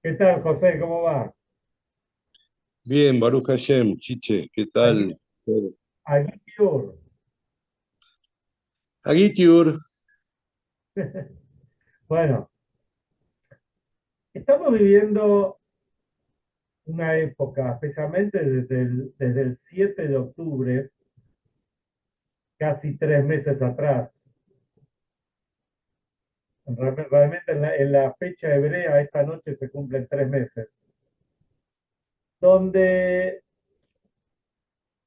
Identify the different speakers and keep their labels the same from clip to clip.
Speaker 1: ¿Qué tal, José? ¿Cómo va?
Speaker 2: Bien, Baruch Hashem, Chiche, ¿qué
Speaker 1: Aquí,
Speaker 2: tal? Todo.
Speaker 1: aquí, Piur.
Speaker 2: Agitiur,
Speaker 1: Bueno, estamos viviendo una época, especialmente desde el 7 de octubre, casi 3 meses atrás. Realmente en la fecha hebrea, esta noche se cumplen 3 meses, donde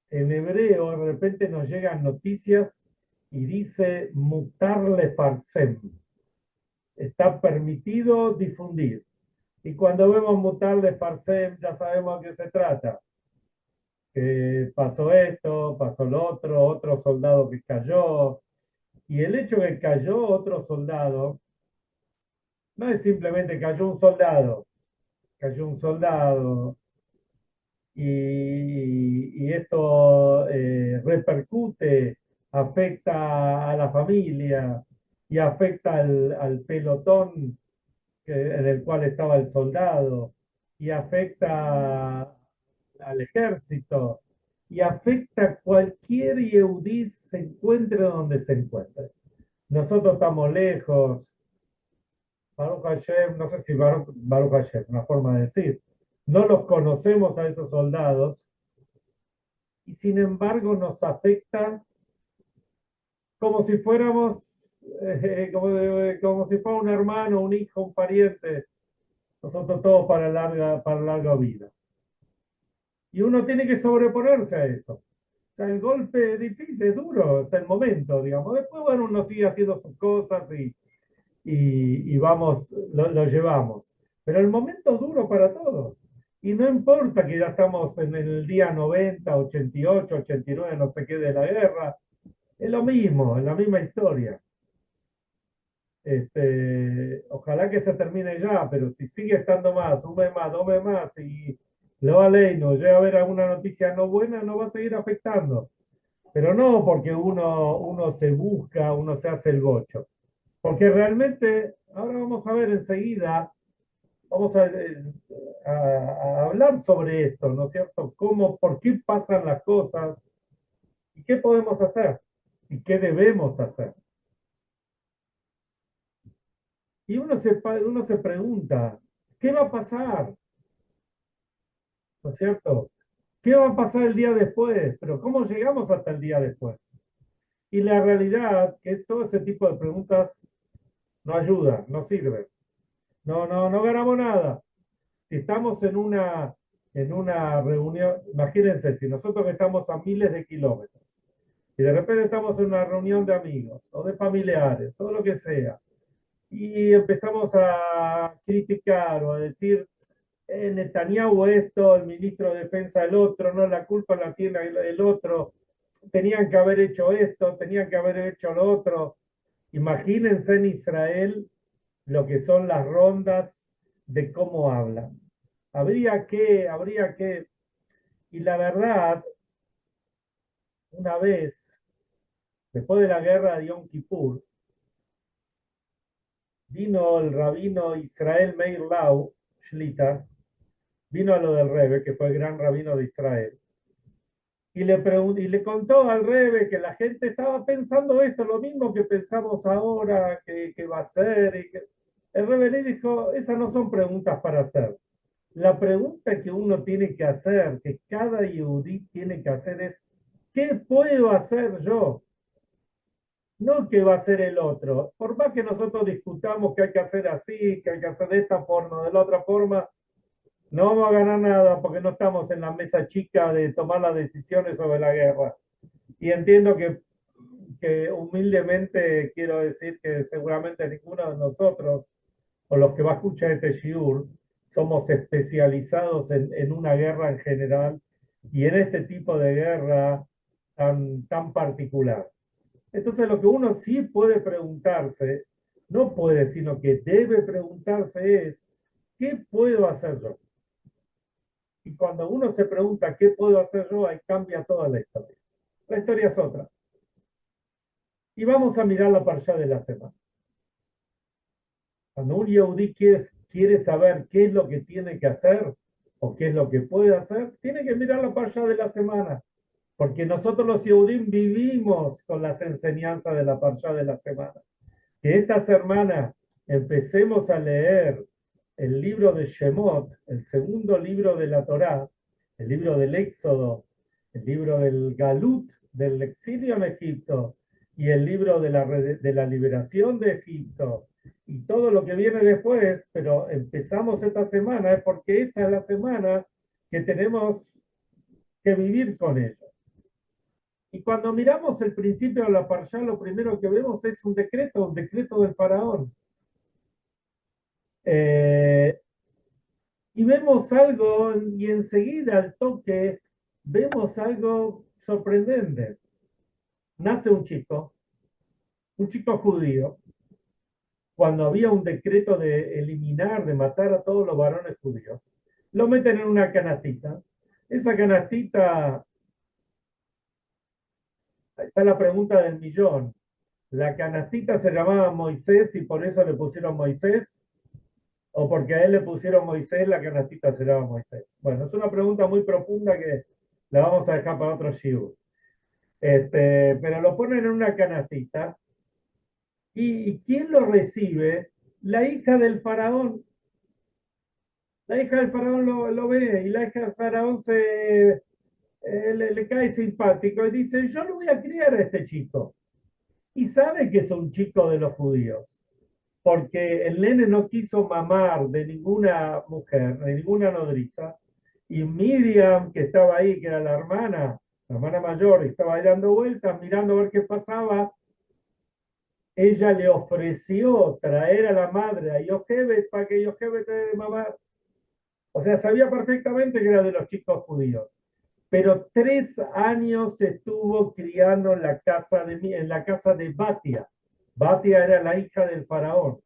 Speaker 1: en hebreo de repente nos llegan noticias y dice mutar lefarsem, está permitido difundir. Y cuando vemos mutar de Farsem, ya sabemos a qué se trata. Que pasó esto, pasó lo otro soldado que cayó. Y el hecho de que cayó otro soldado, no es simplemente cayó un soldado, y esto repercute, afecta a la familia y afecta al pelotón en el cual estaba el soldado, y afecta al ejército, y afecta a cualquier Yehudí se encuentre donde se encuentre. Nosotros estamos lejos, Baruch Hashem, no sé si Baruch Hashem, una forma de decir, no los conocemos a esos soldados, y sin embargo nos afecta como si fuéramos, como si fuera un hermano, un hijo, un pariente. Nosotros todos para larga vida. Y uno tiene que sobreponerse a eso. O sea, el golpe es difícil, es duro, es el momento, digamos. Después, bueno, uno sigue haciendo sus cosas y vamos, lo llevamos. Pero el momento es duro para todos. Y no importa que ya estamos en el día 90, 88, 89, no sé qué de la guerra. Es lo mismo, es la misma historia. Ojalá que se termine ya, pero si sigue estando más, un mes más, 2 meses más, y lo ley no llega a haber alguna noticia no buena, no va a seguir afectando. Pero no porque uno se busca, uno se hace el bocho. Porque realmente, ahora vamos a ver enseguida, vamos a hablar sobre esto, ¿no es cierto? ¿Cómo, por qué pasan las cosas y qué podemos hacer y qué debemos hacer? Y uno se pregunta, ¿qué va a pasar? ¿No es cierto? ¿Qué va a pasar el día después? Pero ¿cómo llegamos hasta el día después? Y la realidad que es todo ese tipo de preguntas no ayuda, no sirve. No ganamos nada. Si estamos en una reunión, imagínense, si nosotros estamos a miles de kilómetros y de repente estamos en una reunión de amigos o de familiares o lo que sea, y empezamos a criticar o a decir, Netanyahu esto, el ministro de Defensa el otro, no, la culpa la tiene el otro, tenían que haber hecho esto, tenían que haber hecho lo otro. Imagínense en Israel lo que son las rondas de cómo hablan. Habría que, y la verdad, una vez, después de la guerra de Yom Kippur, vino el rabino Israel Meir Lau, Shlita, vino a lo del Rebbe, que fue el gran rabino de Israel, y le contó al Rebe que la gente estaba pensando esto, lo mismo que pensamos ahora, que va a ser. El Rebe le dijo, esas no son preguntas para hacer. La pregunta que uno tiene que hacer, que cada yudí tiene que hacer es, ¿qué puedo hacer yo? No qué va a hacer el otro. Por más que nosotros discutamos que hay que hacer así, que hay que hacer de esta forma, de la otra forma, no vamos a ganar nada porque no estamos en la mesa chica de tomar las decisiones sobre la guerra. Y entiendo que humildemente quiero decir que seguramente ninguno de nosotros, o los que va a escuchar este shiur, somos especializados en una guerra en general y en este tipo de guerra tan particular. Entonces lo que uno sí puede preguntarse, no puede, sino que debe preguntarse es, ¿qué puedo hacer yo? Y cuando uno se pregunta, ¿qué puedo hacer yo? Ahí cambia toda la historia. La historia es otra. Y vamos a mirar la parshá de la semana. Cuando un Yehudí quiere saber qué es lo que tiene que hacer o qué es lo que puede hacer, tiene que mirar la parashá de la semana. Porque nosotros los Yehudim vivimos con las enseñanzas de la parashá de la semana. Que esta semana empecemos a leer el libro de Shemot, el segundo libro de la Torá, el libro del Éxodo, el libro del Galut, del exilio en Egipto, y el libro de la liberación de Egipto, y todo lo que viene después, pero empezamos esta semana, es porque esta es la semana que tenemos que vivir con ella. Y cuando miramos el principio de la Parshá, lo primero que vemos es un decreto del faraón. Eh, y vemos algo, y enseguida al toque, vemos algo sorprendente. Nace un chico judío, cuando había un decreto de eliminar, de matar a todos los varones judíos. Lo meten en una canastita. Esa canastita, está la pregunta del millón. ¿La canastita se llamaba Moisés y por eso le pusieron Moisés? ¿O porque a él le pusieron Moisés, la canastita se llama Moisés? Bueno, es una pregunta muy profunda que la vamos a dejar para otro shiur. Pero lo ponen en una canastita. ¿Y quién lo recibe? La hija del faraón. La hija del faraón lo ve y la hija del faraón le cae simpático y dice, yo lo voy a criar a este chico. Y sabe que es un chico de los judíos, porque el nene no quiso mamar de ninguna mujer, de ninguna nodriza, y Miriam, que estaba ahí, que era la hermana mayor, estaba ahí dando vueltas, mirando a ver qué pasaba, ella le ofreció traer a la madre a Yochebed para que Yochebed te dé mamar. O sea, sabía perfectamente que era de los chicos judíos. Pero 3 años estuvo criando en la casa de Batia. Batia era la hija del faraón.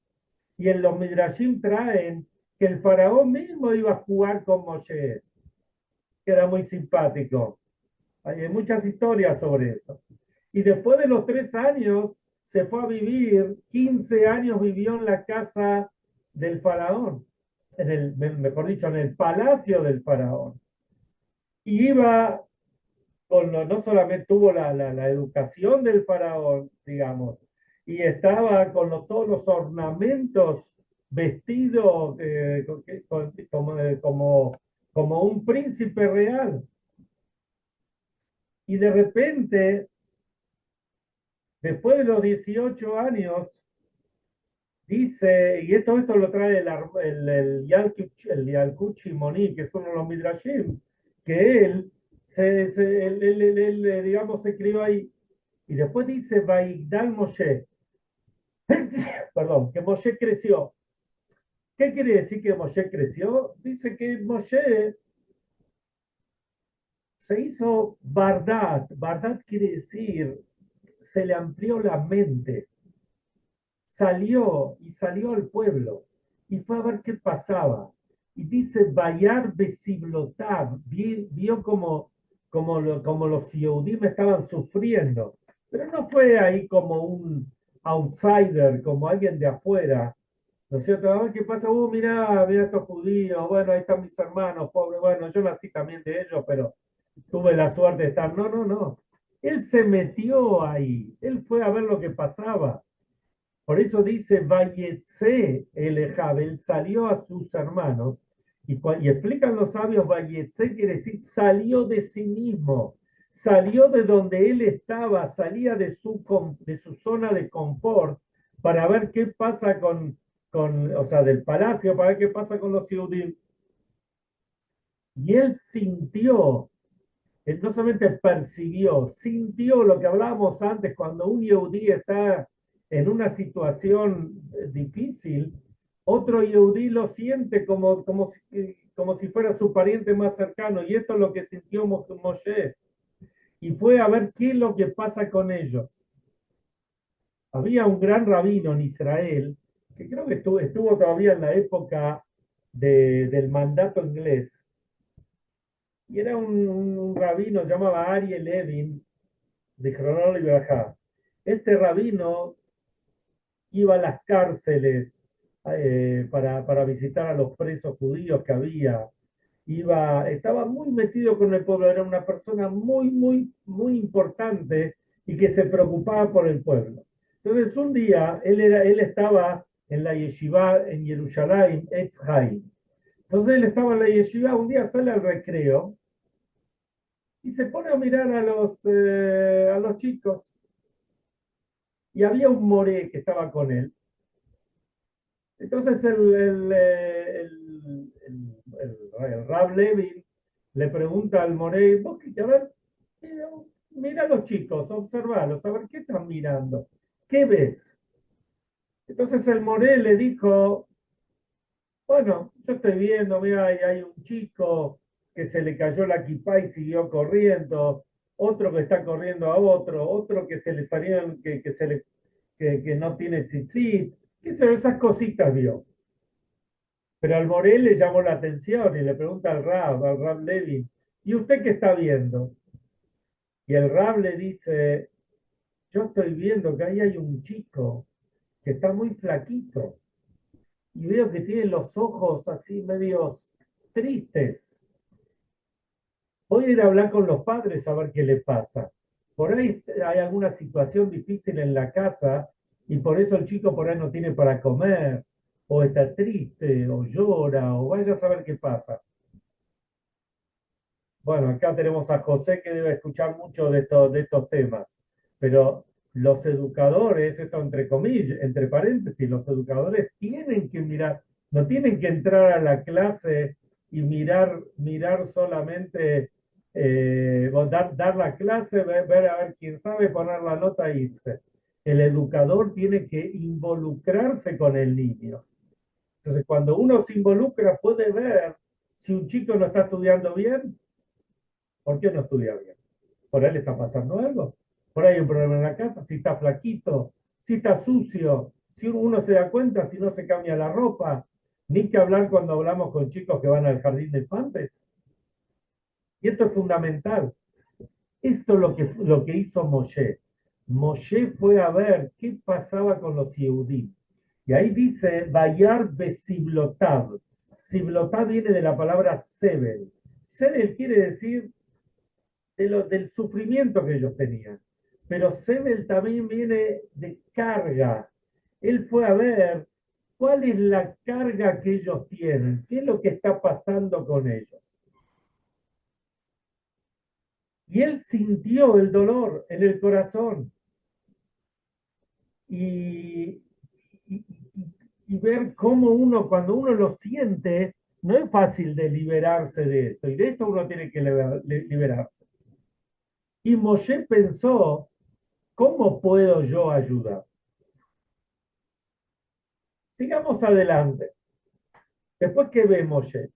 Speaker 1: Y en los Midrashim traen que el faraón mismo iba a jugar con Moshe, que era muy simpático. Hay muchas historias sobre eso. Y después de los 3 años, se fue a vivir, 15 años vivió en la casa del faraón, mejor dicho, en el palacio del faraón. Y iba no solamente tuvo la educación del faraón, digamos, y estaba con todos los ornamentos vestido como un príncipe real. Y de repente, después de los 18 años, dice, y esto lo trae el Yalkut Shimoni, que es uno de los Midrashim, que digamos, se crió ahí. Y después dice, Vaigdal Moshe, perdón, que Moshe creció. ¿Qué quiere decir que Moshe creció? Dice que Moshe se hizo Bardat. Bardat quiere decir, se le amplió la mente. Salió al pueblo y fue a ver qué pasaba. Y dice, Bayar Besiblotab, vio como los Yehudim estaban sufriendo. Pero no fue ahí como un outsider, como alguien de afuera. ¿No es cierto? A ver qué pasa, mira estos judíos, bueno, ahí están mis hermanos, pobres, bueno, yo nací también de ellos, pero tuve la suerte de estar. No, no, no. Él se metió ahí, él fue a ver lo que pasaba. Por eso dice, Vayetze el Ejab, él salió a sus hermanos, y explican los sabios, Vayetze quiere decir salió de sí mismo, salió de donde él estaba, salía de su zona de confort para ver qué pasa o sea, del palacio, para ver qué pasa con los Yehudim. Y él sintió, él no solamente percibió, sintió lo que hablábamos antes, cuando un Yehudí está en una situación difícil, otro Yehudí lo siente como si fuera su pariente más cercano, y esto es lo que sintió Moshe, y fue a ver qué es lo que pasa con ellos. Había un gran rabino en Israel, que creo que estuvo todavía en la época del mandato inglés, y era un rabino llamado Ariel Levin, de Cronol y Berajá. Este rabino iba a las cárceles para visitar a los presos judíos que había. Estaba muy metido con el pueblo, era una persona muy, muy, muy importante y que se preocupaba por el pueblo. Entonces, un día él estaba en la yeshiva en Jerusalén, Etz Haim. Entonces, él estaba en la yeshiva, un día sale al recreo y se pone a mirar a los chicos. Y había un moré que estaba con él. Entonces, el Rab Levin le pregunta al moré, vos que, a ver, mira a los chicos, observalos, a ver qué están mirando, qué ves. Entonces el moré le dijo, bueno, yo estoy viendo, mira, hay un chico que se le cayó la kipá y siguió corriendo, otro que está corriendo a otro, otro que se le salieron, que no tiene tzitzit, qué sé yo, esas cositas vio. Pero al Morel le llamó la atención y le pregunta al Rab Levin, ¿y usted qué está viendo? Y el Rab le dice, yo estoy viendo que ahí hay un chico que está muy flaquito y veo que tiene los ojos así medios tristes. Voy a ir a hablar con los padres a ver qué le pasa. Por ahí hay alguna situación difícil en la casa y por eso el chico por ahí no tiene para comer, o está triste, o llora, o vaya a saber qué pasa. Bueno, acá tenemos a José que debe escuchar mucho de estos temas, pero los educadores, esto entre comillas, entre paréntesis, los educadores tienen que mirar, no tienen que entrar a la clase y mirar solamente, o dar la clase, ver a ver quién sabe, poner la nota e irse. El educador tiene que involucrarse con el niño. Entonces, cuando uno se involucra, puede ver si un chico no está estudiando bien. ¿Por qué no estudia bien? ¿Por ahí le está pasando algo? ¿Por ahí hay un problema en la casa? Si está flaquito, si está sucio, si uno se da cuenta, si no se cambia la ropa. Ni que hablar cuando hablamos con chicos que van al jardín de infantes. Y esto es fundamental. Esto es lo que hizo Moshe. Moshe fue a ver qué pasaba con los Yehudim. Y ahí dice, Bayar Besiblotav. Siblotav viene de la palabra Sebel. Sebel quiere decir del sufrimiento que ellos tenían. Pero Sebel también viene de carga. Él fue a ver cuál es la carga que ellos tienen, qué es lo que está pasando con ellos. Y él sintió el dolor en el corazón y, y, y ver cómo cuando uno lo siente, no es fácil de liberarse de esto. Y de esto uno tiene que liberarse. Y Moshe pensó, ¿cómo puedo yo ayudar? Sigamos adelante. Después, ¿qué ve Moshe?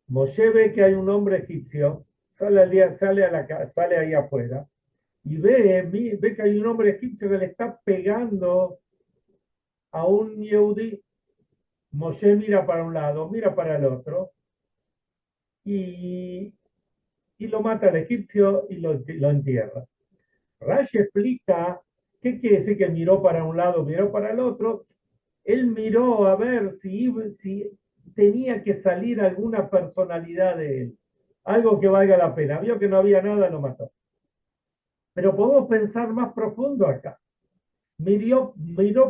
Speaker 1: Moshe ve que hay un hombre egipcio, sale ahí afuera y ve que hay un hombre egipcio que le está pegando a un Yehudí. Moshe mira para un lado, mira para el otro y, y lo mata al egipcio y lo entierra. Rashi explica qué quiere decir que miró para un lado, miró para el otro. Él miró a ver si tenía que salir alguna personalidad de él, algo que valga la pena. Vio que no había nada, lo mató. Pero podemos pensar más profundo acá. Miró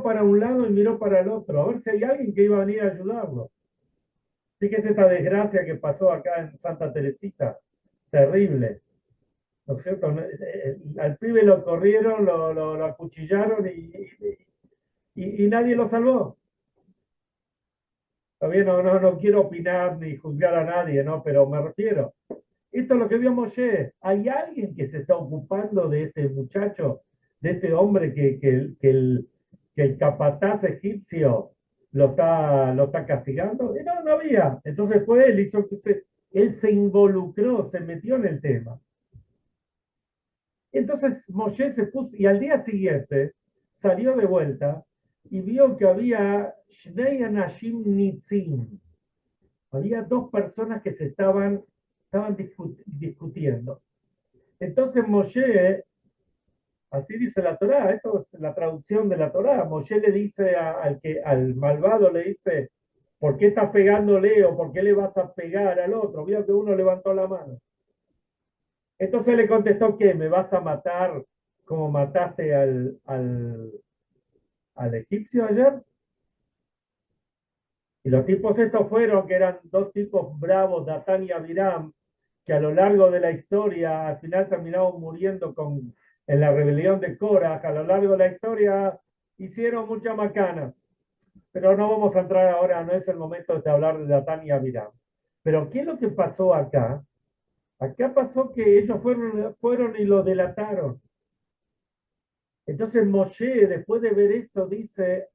Speaker 1: para un lado y miró para el otro, a ver si hay alguien que iba a venir a ayudarlo. Fíjese esta desgracia que pasó acá en Santa Teresita, terrible, ¿no es cierto? Al pibe lo corrieron, lo acuchillaron y nadie lo salvó. Todavía no quiero opinar ni juzgar a nadie, ¿no? Pero me refiero. Esto es lo que vio Moshe. ¿Hay alguien que se está ocupando de este muchacho, de este hombre que el capataz egipcio lo está castigando? Y no había. Entonces fue él, él se involucró, se metió en el tema. Entonces Moshe se puso, y al día siguiente salió de vuelta y vio que había Shnei Anashim Nitzim. Había dos personas que estaban discutiendo. Entonces Moshe Así dice la Torá, esto es la traducción de la Torá. Moshe le dice al malvado, le dice, ¿por qué estás pegándole o por qué le vas a pegar al otro? Vio que uno levantó la mano. Entonces le contestó, ¿qué? ¿Me vas a matar como mataste al egipcio ayer? Y los tipos estos fueron, que eran dos tipos bravos, Datán y Abiram, que a lo largo de la historia al final terminaron muriendo en la rebelión de Korah. A lo largo de la historia hicieron muchas macanas. Pero no vamos a entrar ahora, no es el momento de hablar de Datán y Abiram. Pero ¿qué es lo que pasó acá? Acá pasó que ellos fueron y lo delataron. Entonces Moshe, después de ver esto, dice,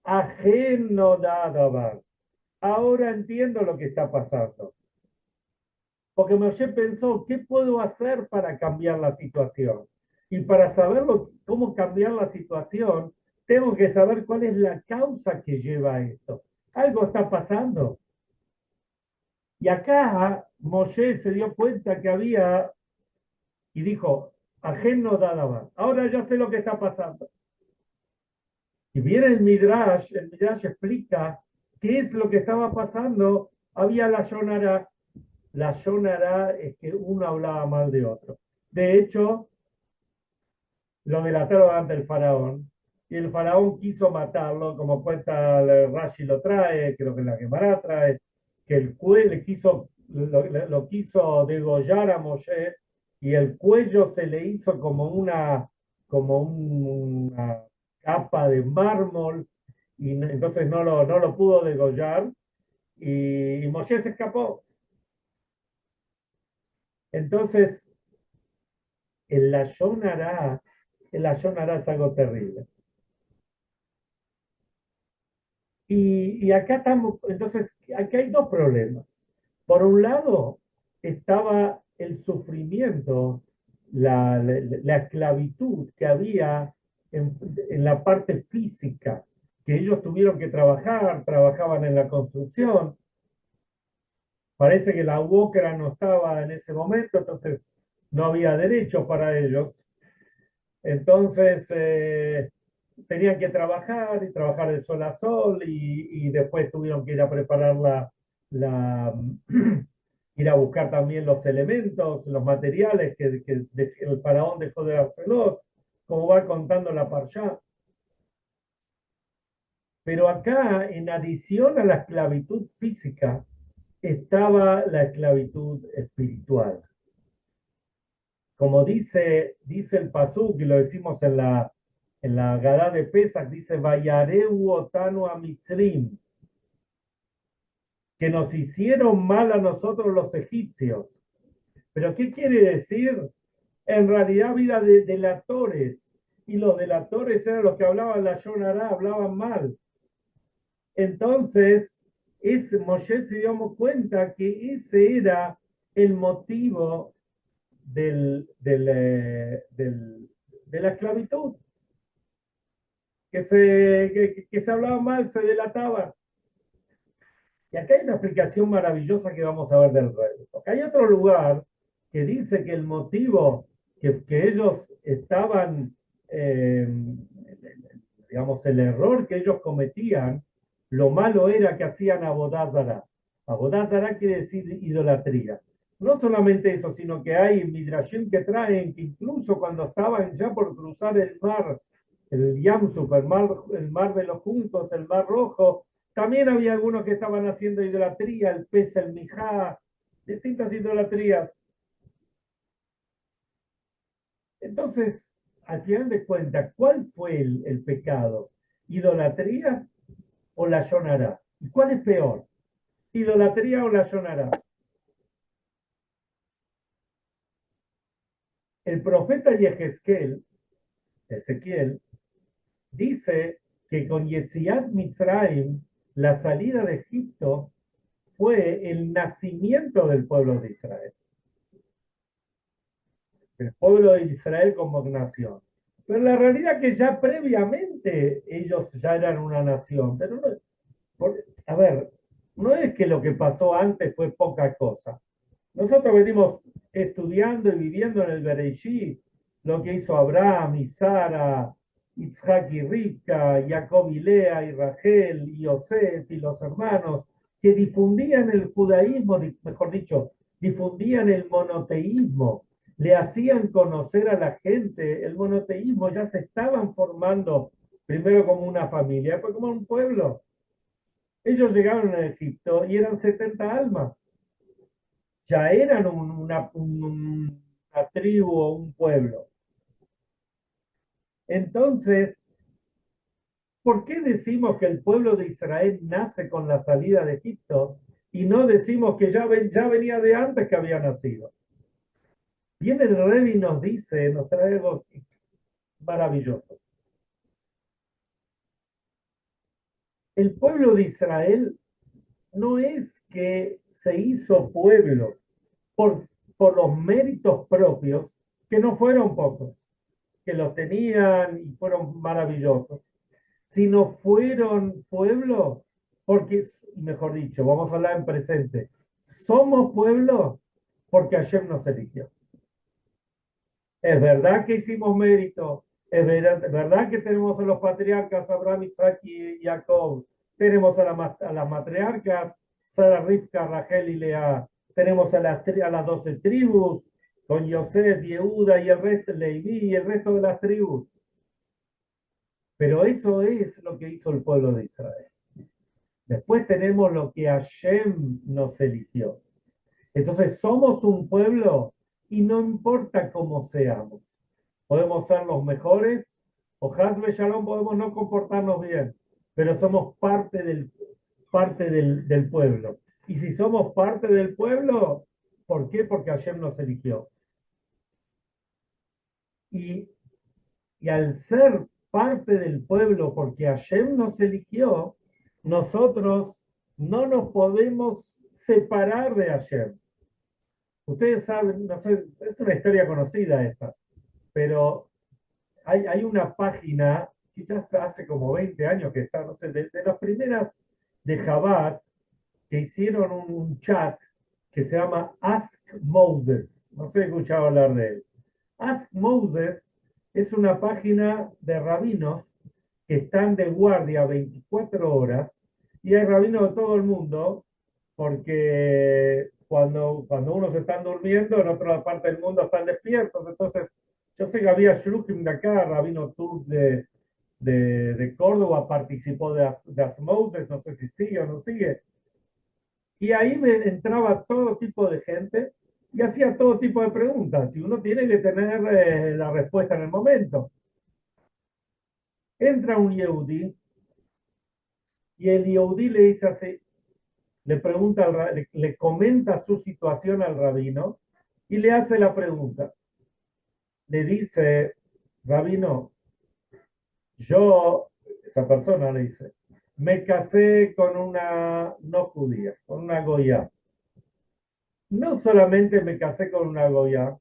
Speaker 1: ajeno dadabar. Ahora entiendo lo que está pasando. Porque Moshe pensó, ¿qué puedo hacer para cambiar la situación? Y para saber cómo cambiar la situación, tengo que saber cuál es la causa que lleva a esto. Algo está pasando. Y acá Moshe se dio cuenta que había, y dijo, ajeno dadabar. Ahora ya sé lo que está pasando. Y viene el Midrash explica qué es lo que estaba pasando. Había la Yonara. La Yonara es que uno hablaba mal de otro. De hecho, lo delataron ante el faraón. Y el faraón quiso matarlo, como cuenta Rashi lo trae, creo que la Gemara trae, que el cuello lo quiso degollar a Moshe y el cuello se le hizo como una capa de mármol y entonces no lo pudo degollar y Moshe se escapó. Entonces, el Lashon Hara, el Lashon Hara es algo terrible. Y acá estamos, entonces, aquí hay dos problemas. Por un lado, estaba el sufrimiento, la esclavitud que había en la parte física, que ellos tuvieron que trabajar, trabajaban en la construcción. Parece que la UOCRA no estaba en ese momento, entonces no había derechos para ellos. Entonces, tenían que trabajar y trabajar de sol a sol y después tuvieron que ir a preparar la ir a buscar también los elementos, los materiales que el faraón dejó de dárselos, como va contando la Parshá. Pero acá, en adición a la esclavitud física, estaba la esclavitud espiritual. Como dice el Pasuk, y lo decimos en la Gadá de Pesach, dice, Vayareu otanu a Mitzrim, que nos hicieron mal a nosotros los egipcios. ¿Pero qué quiere decir? En realidad, vida de delatores, y los delatores eran los que hablaban la Yonará, hablaban mal. Entonces, Moshe se dio cuenta que ese era el motivo de la esclavitud, que se hablaba mal, se delataba. Y acá hay una explicación maravillosa que vamos a ver del rey. Porque hay otro lugar que dice que el motivo que ellos estaban, digamos, el error que ellos cometían, lo malo era que hacían abodázara. Abodázara quiere decir idolatría. No solamente eso, sino que hay midrashim que traen que incluso cuando estaban ya por cruzar el mar, el Yamsuf, el mar de los juntos, el mar rojo, también había algunos que estaban haciendo idolatría, el pez, el mijá, distintas idolatrías. Entonces, al final de cuentas, ¿cuál fue el pecado? ¿Idolatría o la Yonará? ¿Y cuál es peor? ¿Idolatría o la Yonará? El profeta Ezequiel, dice que con Yetziat Mitzrayim, la salida de Egipto, fue el nacimiento del pueblo de Israel. El pueblo de Israel como nación. Pero la realidad es que ya previamente ellos ya eran una nación. Pero a ver, no es que lo que pasó antes fue poca cosa. Nosotros venimos estudiando y viviendo en el Bereshit lo que hizo Abraham y Sara, Isaac y Rivka, Jacob y Lea y Rachel y Yosef y los hermanos, que difundían el judaísmo, mejor dicho, difundían el monoteísmo, le hacían conocer a la gente el monoteísmo, ya se estaban formando primero como una familia, después como un pueblo. Ellos llegaron a Egipto y eran 70 almas, ya eran una tribu o un pueblo. Entonces, ¿por qué decimos que el pueblo de Israel nace con la salida de Egipto y no decimos que ya venía de antes que había nacido? Viene el Rebbe y nos dice, nos trae algo maravilloso. El pueblo de Israel no es que se hizo pueblo por, por los méritos propios, que no fueron pocos, que los tenían y fueron maravillosos, sino fueron pueblo porque, mejor dicho, vamos a hablar en presente, somos pueblo porque Hashem nos eligió. Es verdad que hicimos mérito, es verdad que tenemos a los patriarcas Abraham, Isaac y Jacob, tenemos a las matriarcas Sara, Rivka, Rachel y Lea, tenemos a las 12 tribus con Yosef, Yehuda y el resto, Leví y el resto de las tribus. Pero eso es lo que hizo el pueblo de Israel. Después tenemos lo que Hashem nos eligió. Entonces somos un pueblo y no importa cómo seamos. Podemos ser los mejores o Hasbe Shalom podemos no comportarnos bien, pero somos parte del pueblo. Y si somos parte del pueblo, ¿por qué? Porque Hashem nos eligió. Y, y al ser parte del pueblo, porque Hashem nos eligió, nosotros no nos podemos separar de Hashem. Ustedes saben, no sé, es una historia conocida esta, pero hay una página que ya está hace como 20 años que está, no sé, de las primeras de Chabad, que hicieron un chat que se llama Ask Moses. No sé si he escuchado hablar de él. Ask Moses es una página de rabinos que están de guardia 24 horas y hay rabinos de todo el mundo porque cuando unos están durmiendo, en otra parte del mundo están despiertos. Entonces, yo sé que había Shluchim de acá, rabino Tur de Córdoba, participó de Ask Moses, no sé si sigue o no sigue. Y ahí me entraba todo tipo de gente y hacía todo tipo de preguntas. Y uno tiene que tener la respuesta en el momento. Entra un Yehudi y el Yehudi le dice así, le pregunta, le comenta su situación al rabino y le hace la pregunta. Le dice, rabino, esa persona le dice, me casé con una no judía, con una goya. No solamente me casé con una goya,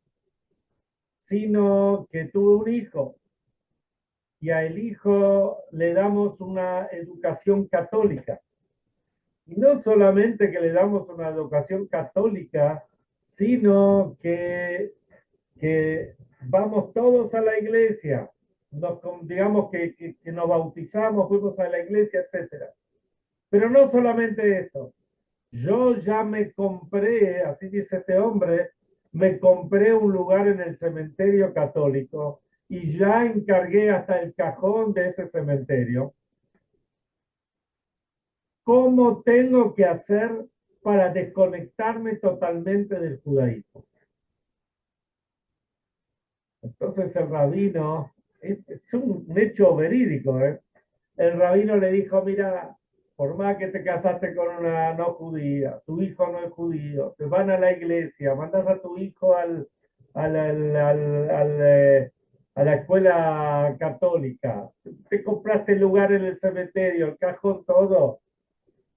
Speaker 1: sino que tuve un hijo y a el hijo le damos una educación católica. Y no solamente que le damos una educación católica, sino que vamos todos a la iglesia, digamos que nos bautizamos, fuimos a la iglesia, etc. Pero no solamente esto, yo ya me compré, así dice este hombre, me compré un lugar en el cementerio católico y ya encargué hasta el cajón de ese cementerio. ¿Cómo tengo que hacer para desconectarme totalmente del judaísmo? Entonces el rabino, es un hecho verídico, ¿eh? El rabino le dijo, mira, por más que te casaste con una no judía, tu hijo no es judío, te van a la iglesia, mandas a tu hijo al, al- al- al, a la escuela católica, te compraste el lugar en el cementerio, el cajón, todo,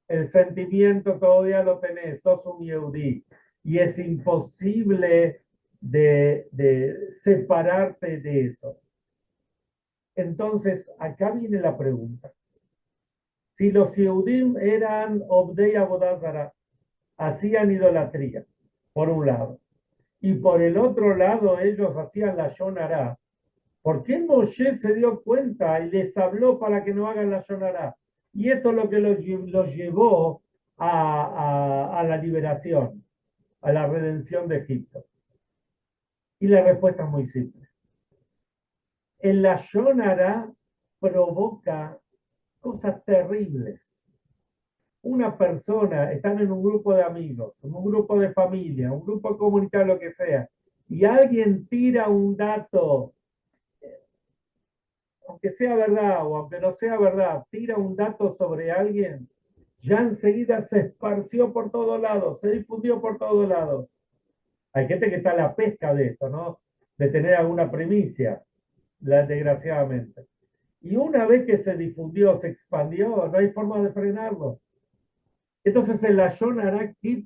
Speaker 1: el sentimiento todavía lo tenés, sos un yehudí, y es imposible de separarte de eso. Entonces, acá viene la pregunta. Si los Yehudim eran Obdei Abodazara, hacían idolatría, por un lado, y por el otro lado ellos hacían la Yonará. ¿Por qué Moshe se dio cuenta y les habló para que no hagan la Yonará? Y esto es lo que los llevó a la liberación, a la redención de Egipto. Y la respuesta es muy simple. El la Yonará provoca cosas terribles. Una persona, están en un grupo de amigos, en un grupo de familia, un grupo comunitario, lo que sea, y alguien tira un dato, aunque sea verdad o aunque no sea verdad, tira un dato sobre alguien, ya enseguida se esparció por todos lados, se difundió por todos lados. Hay gente que está a la pesca de esto, ¿no? De tener alguna primicia, desgraciadamente. Y una vez que se difundió, se expandió, no hay forma de frenarlo. Entonces el Lashon Hara, ¿qué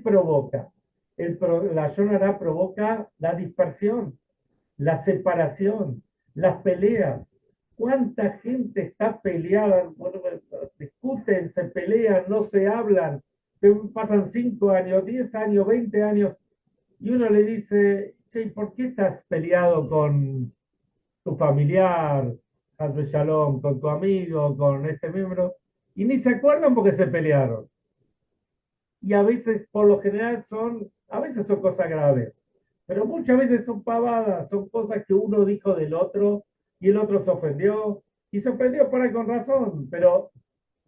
Speaker 1: provoca? La Yonará provoca la dispersión, la separación, las peleas. ¿Cuánta gente está peleada? Bueno, discuten, se pelean, no se hablan. Pasan 5 años, 10 años, 20 años, y uno le dice, che, ¿por qué estás peleado con tu familiar, Hasbe Shalom, con tu amigo, con este miembro? Y ni se acuerdan porque se pelearon. Y a veces, por lo general, a veces son cosas graves, pero muchas veces son pavadas, son cosas que uno dijo del otro y el otro se ofendió, y se ofendió por ahí con razón, pero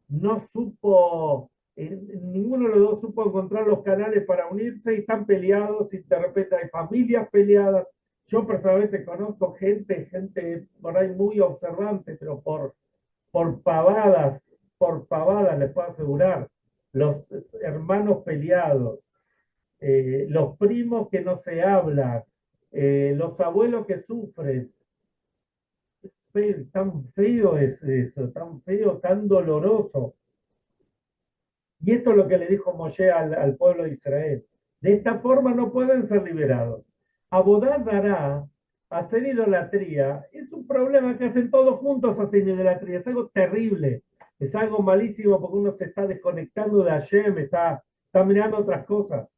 Speaker 1: no supo, ninguno de los dos supo encontrar los canales para unirse y están peleados y de repente hay familias peleadas. Yo personalmente conozco gente por ahí muy observante, pero por pavadas, por pavadas les puedo asegurar, los hermanos peleados, los primos que no se hablan, los abuelos que sufren. Tan feo es eso, tan feo, tan doloroso. Y esto es lo que le dijo Moshe al pueblo de Israel. De esta forma no pueden ser liberados. Abodá Zará, hacer idolatría, es un problema que hacen todos juntos hacer idolatría. Es algo terrible, es algo malísimo porque uno se está desconectando de Hashem, está mirando otras cosas.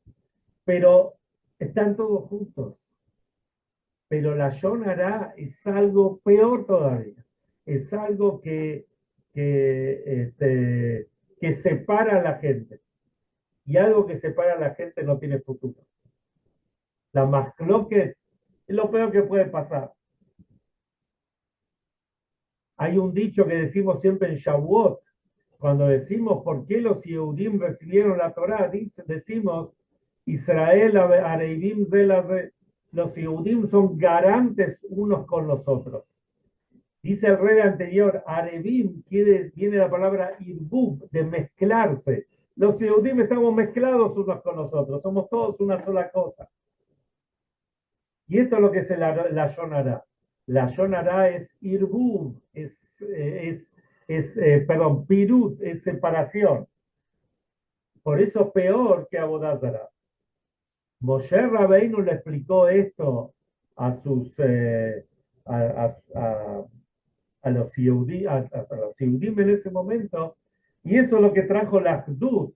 Speaker 1: Pero están todos juntos. Pero la Yonará es algo peor todavía. Es algo que separa a la gente. Y algo que separa a la gente no tiene futuro. La mascloque es lo peor que puede pasar. Hay un dicho que decimos siempre en Shavuot, cuando decimos por qué los Yehudim recibieron la Torá, decimos Israel Areivim Zelaze, los Yehudim son garantes unos con los otros. Dice el rey anterior, Arevim, viene la palabra Irbub, de mezclarse. Los Yehudim estamos mezclados unos con los otros, somos todos una sola cosa. Y esto es lo que es la Yonará. La Yonará es Irbub, perdón, Pirut, es separación. Por eso peor que Abodá Zará. Moshe Rabbeinu le explicó esto a sus a los Yehudim, a los Yehudim en ese momento, y eso es lo que trajo la Hdut,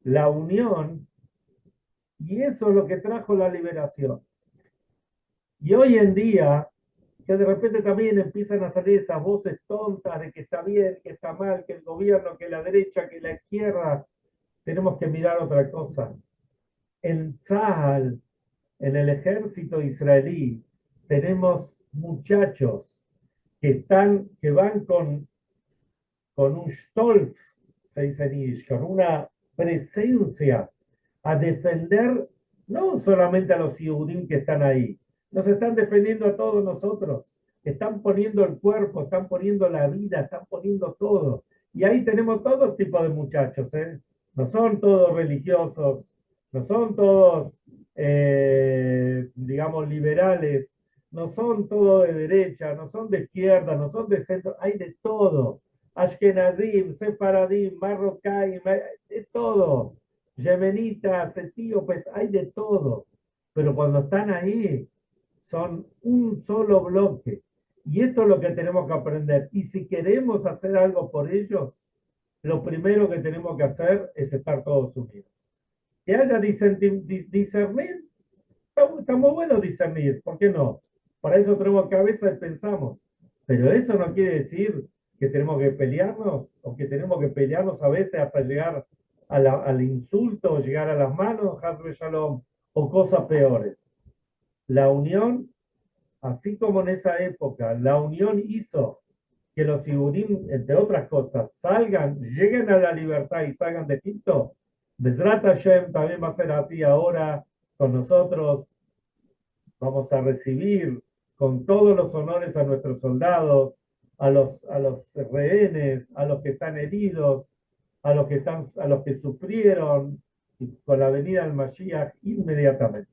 Speaker 1: la unión, y eso es lo que trajo la liberación. Y hoy en día, que de repente también empiezan a salir esas voces tontas de que está bien, que está mal, que el gobierno, que la derecha, que la izquierda, tenemos que mirar otra cosa. En Tzahal, en el ejército israelí, tenemos muchachos que van con un stolz, se dice en Yiddish, con una presencia a defender no solamente a los Yehudim que están ahí, nos están defendiendo a todos nosotros, están poniendo el cuerpo, están poniendo la vida, están poniendo todo. Y ahí tenemos todo tipo de muchachos, ¿eh? No son todos religiosos, no son todos, digamos, liberales, no son todos de derecha, no son de izquierda, no son de centro, hay de todo. Ashkenazim, Sefaradim, Marrocaim, de todo. Yemenitas, etíopes, hay de todo. Pero cuando están ahí, son un solo bloque. Y esto es lo que tenemos que aprender. Y si queremos hacer algo por ellos, lo primero que tenemos que hacer es estar todos unidos. Que haya discernir, está muy bueno discernir, ¿por qué no? Para eso tenemos cabeza y pensamos. Pero eso no quiere decir que tenemos que pelearnos o que tenemos que pelearnos a veces hasta llegar al insulto, o llegar a las manos, Hasbe Shalom, o cosas peores. La unión, así como en esa época, la unión hizo que los Yehudim, entre otras cosas, lleguen a la libertad y salgan de Egipto. Bezrat Hashem también va a ser así ahora con nosotros. Vamos a recibir con todos los honores a nuestros soldados, a los rehenes, a los que están heridos, a los que sufrieron, y con la venida del Mashiach inmediatamente.